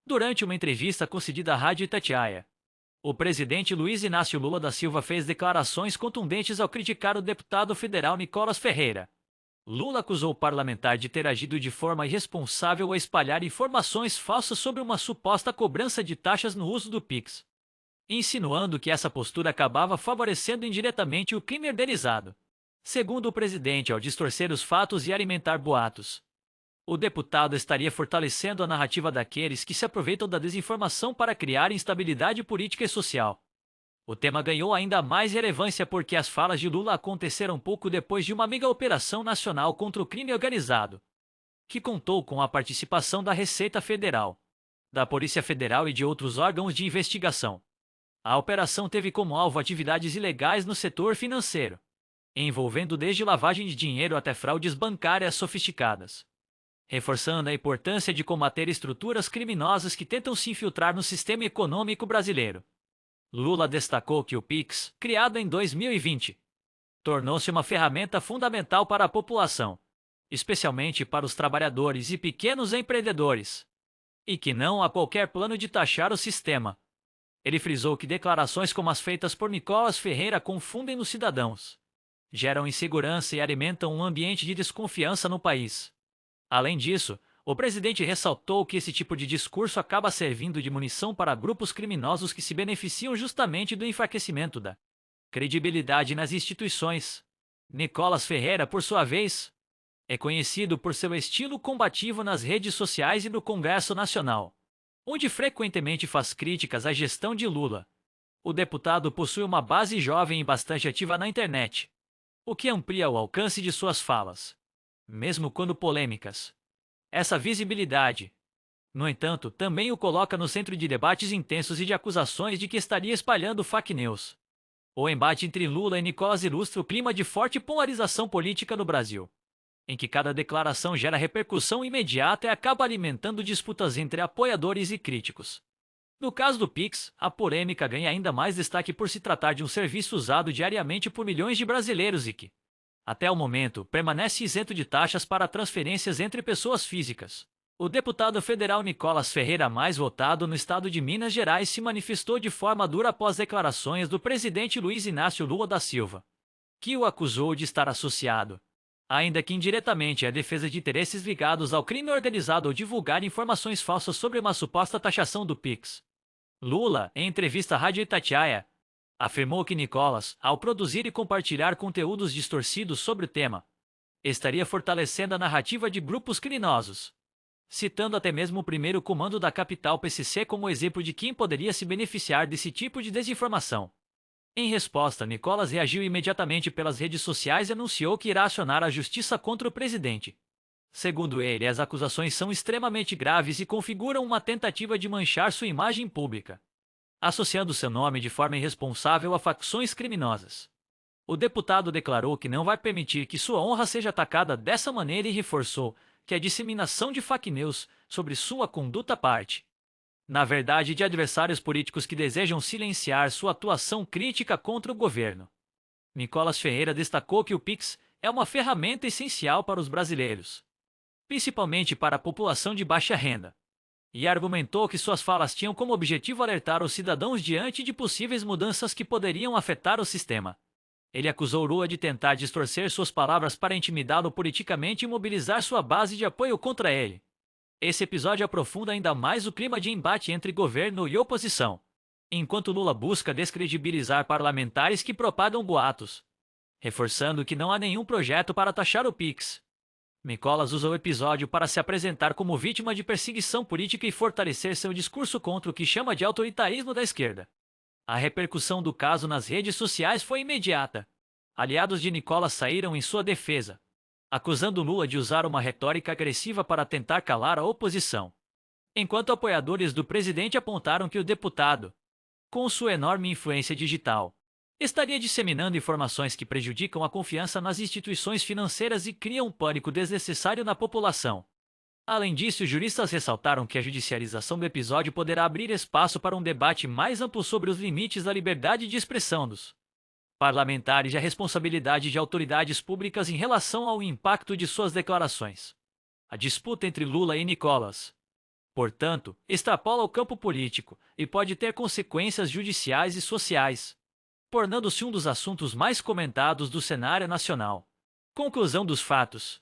Durante uma entrevista concedida à Rádio Itatiaia, o presidente Luiz Inácio Lula da Silva fez declarações contundentes ao criticar o deputado federal Nicolas Ferreira. Lula acusou o parlamentar de ter agido de forma irresponsável ao espalhar informações falsas sobre uma suposta cobrança de taxas no uso do Pix, insinuando que essa postura acabava favorecendo indiretamente o crime organizado. Segundo o presidente, ao distorcer os fatos e alimentar boatos, o deputado estaria fortalecendo a narrativa daqueles que se aproveitam da desinformação para criar instabilidade política e social. O tema ganhou ainda mais relevância porque as falas de Lula aconteceram pouco depois de uma mega operação nacional contra o crime organizado, que contou com a participação da Receita Federal, da Polícia Federal e de outros órgãos de investigação. A operação teve como alvo atividades ilegais no setor financeiro, envolvendo desde lavagem de dinheiro até fraudes bancárias sofisticadas, reforçando a importância de combater estruturas criminosas que tentam se infiltrar no sistema econômico brasileiro. Lula destacou que o Pix, criado em 2020, tornou-se uma ferramenta fundamental para a população, especialmente para os trabalhadores e pequenos empreendedores, e que não há qualquer plano de taxar o sistema. Ele frisou que declarações como as feitas por Nicolas Ferreira confundem os cidadãos, geram insegurança e alimentam um ambiente de desconfiança no país. Além disso, o presidente ressaltou que esse tipo de discurso acaba servindo de munição para grupos criminosos que se beneficiam justamente do enfraquecimento da credibilidade nas instituições. Nicolas Ferreira, por sua vez, é conhecido por seu estilo combativo nas redes sociais e no Congresso Nacional, onde frequentemente faz críticas à gestão de Lula. O deputado possui uma base jovem e bastante ativa na internet, o que amplia o alcance de suas falas, mesmo quando polêmicas. Essa visibilidade, no entanto, também o coloca no centro de debates intensos e de acusações de que estaria espalhando fake news. O embate entre Lula e Nicolas ilustra o clima de forte polarização política no Brasil, em que cada declaração gera repercussão imediata e acaba alimentando disputas entre apoiadores e críticos. No caso do Pix, a polêmica ganha ainda mais destaque por se tratar de um serviço usado diariamente por milhões de brasileiros e que, até o momento, permanece isento de taxas para transferências entre pessoas físicas. O deputado federal Nicolas Ferreira, mais votado no estado de Minas Gerais, se manifestou de forma dura após declarações do presidente Luiz Inácio Lula da Silva, que o acusou de estar associado, ainda que indiretamente, à defesa de interesses ligados ao crime organizado ao divulgar informações falsas sobre uma suposta taxação do Pix. Lula, em entrevista à Rádio Itatiaia, afirmou que Nicolas, ao produzir e compartilhar conteúdos distorcidos sobre o tema, estaria fortalecendo a narrativa de grupos criminosos, citando até mesmo o primeiro comando da capital PCC como exemplo de quem poderia se beneficiar desse tipo de desinformação. Em resposta, Nicolas reagiu imediatamente pelas redes sociais e anunciou que irá acionar a justiça contra o presidente. Segundo ele, as acusações são extremamente graves e configuram uma tentativa de manchar sua imagem pública, associando seu nome de forma irresponsável a facções criminosas. O deputado declarou que não vai permitir que sua honra seja atacada dessa maneira e reforçou que a disseminação de fake news sobre sua conduta parte, na verdade, de adversários políticos que desejam silenciar sua atuação crítica contra o governo. Nicolas Ferreira destacou que o Pix é uma ferramenta essencial para os brasileiros, principalmente para a população de baixa renda, e argumentou que suas falas tinham como objetivo alertar os cidadãos diante de possíveis mudanças que poderiam afetar o sistema. Ele acusou Lula de tentar distorcer suas palavras para intimidá-lo politicamente e mobilizar sua base de apoio contra ele. Esse episódio aprofunda ainda mais o clima de embate entre governo e oposição, enquanto Lula busca descredibilizar parlamentares que propagam boatos, reforçando que não há nenhum projeto para taxar o Pix. Nicolas usa o episódio para se apresentar como vítima de perseguição política e fortalecer seu discurso contra o que chama de autoritarismo da esquerda. A repercussão do caso nas redes sociais foi imediata. Aliados de Nicolas saíram em sua defesa, acusando Lula de usar uma retórica agressiva para tentar calar a oposição, enquanto apoiadores do presidente apontaram que o deputado, com sua enorme influência digital, estaria disseminando informações que prejudicam a confiança nas instituições financeiras e criam um pânico desnecessário na população. Além disso, os juristas ressaltaram que a judicialização do episódio poderá abrir espaço para um debate mais amplo sobre os limites da liberdade de expressão dos parlamentares e a responsabilidade de autoridades públicas em relação ao impacto de suas declarações. A disputa entre Lula e Nicolas Portanto, extrapola o campo político e pode ter consequências judiciais e sociais, tornando-se um dos assuntos mais comentados do cenário nacional. Conclusão dos fatos.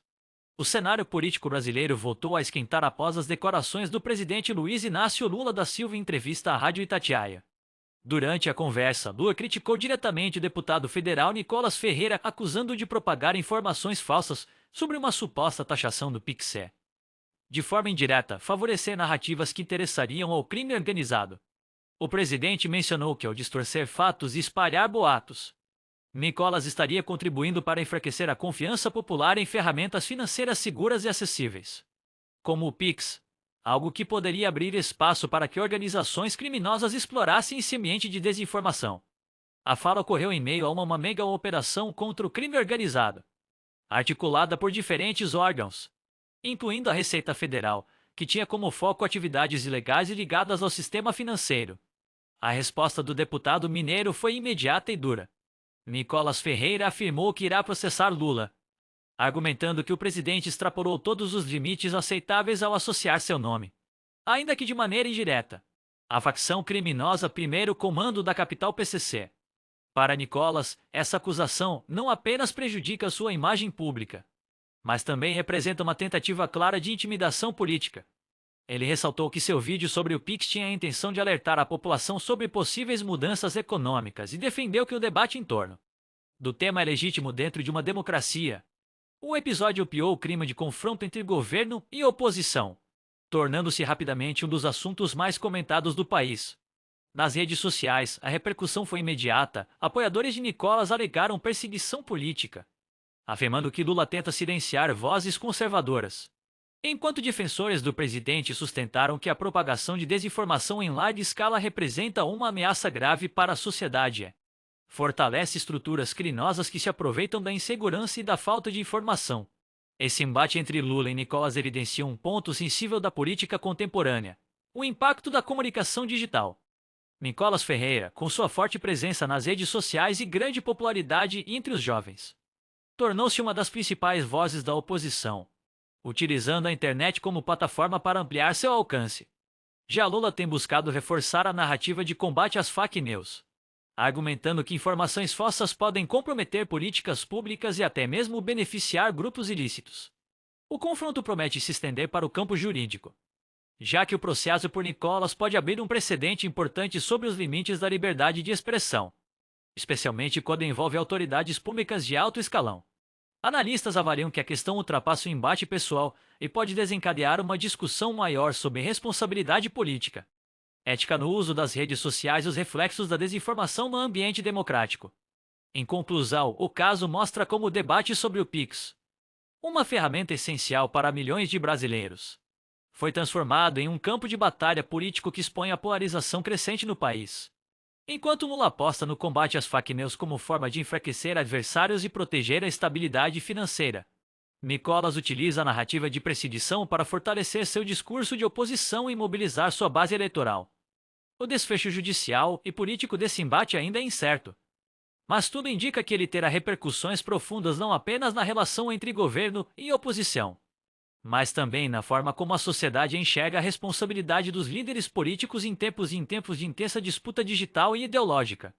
O cenário político brasileiro voltou a esquentar após as declarações do presidente Luiz Inácio Lula da Silva em entrevista à Rádio Itatiaia. Durante a conversa, Lula criticou diretamente o deputado federal Nicolas Ferreira, acusando-o de propagar informações falsas sobre uma suposta taxação do PIX. De forma indireta, favorecer narrativas que interessariam ao crime organizado. O presidente mencionou que, ao distorcer fatos e espalhar boatos, Nicolas estaria contribuindo para enfraquecer a confiança popular em ferramentas financeiras seguras e acessíveis, como o Pix, algo que poderia abrir espaço para que organizações criminosas explorassem esse ambiente de desinformação. A fala ocorreu em meio a uma mega operação contra o crime organizado, articulada por diferentes órgãos, incluindo a Receita Federal, que tinha como foco atividades ilegais ligadas ao sistema financeiro. A resposta do deputado mineiro foi imediata e dura. Nicolas Ferreira afirmou que irá processar Lula, argumentando que o presidente extrapolou todos os limites aceitáveis ao associar seu nome, ainda que de maneira indireta, à facção criminosa Primeiro Comando da capital PCC. Para Nicolas, essa acusação não apenas prejudica sua imagem pública, mas também representa uma tentativa clara de intimidação política. Ele ressaltou que seu vídeo sobre o Pix tinha a intenção de alertar a população sobre possíveis mudanças econômicas e defendeu que o debate em torno do tema é legítimo dentro de uma democracia. O episódio opiou o clima de confronto entre governo e oposição, tornando-se rapidamente um dos assuntos mais comentados do país. Nas redes sociais, a repercussão foi imediata. Apoiadores de Nicolas alegaram perseguição política, afirmando que Lula tenta silenciar vozes conservadoras, enquanto defensores do presidente sustentaram que a propagação de desinformação em larga escala representa uma ameaça grave para a sociedade. Fortalece estruturas criminosas que se aproveitam da insegurança e da falta de informação. Esse embate entre Lula e Nicolas evidencia um ponto sensível da política contemporânea: o impacto da comunicação digital. Nicolas Ferreira, com sua forte presença nas redes sociais e grande popularidade entre os jovens, tornou-se uma das principais vozes da oposição, utilizando a internet como plataforma para ampliar seu alcance. Já Lula tem buscado reforçar a narrativa de combate às fake news, argumentando que informações falsas podem comprometer políticas públicas e até mesmo beneficiar grupos ilícitos. O confronto promete se estender para o campo jurídico, já que o processo por Nicolas pode abrir um precedente importante sobre os limites da liberdade de expressão, especialmente quando envolve autoridades públicas de alto escalão. Analistas avaliam que a questão ultrapassa o embate pessoal e pode desencadear uma discussão maior sobre responsabilidade política, ética no uso das redes sociais e os reflexos da desinformação no ambiente democrático. Em conclusão, o caso mostra como o debate sobre o Pix, uma ferramenta essencial para milhões de brasileiros, foi transformado em um campo de batalha político que expõe a polarização crescente no país. Enquanto Lula aposta no combate às fake news como forma de enfraquecer adversários e proteger a estabilidade financeira, Nicolas utiliza a narrativa de perseguição para fortalecer seu discurso de oposição e mobilizar sua base eleitoral. O desfecho judicial e político desse embate ainda é incerto, mas tudo indica que ele terá repercussões profundas não apenas na relação entre governo e oposição, mas também na forma como a sociedade enxerga a responsabilidade dos líderes políticos em tempos de intensa disputa digital e ideológica.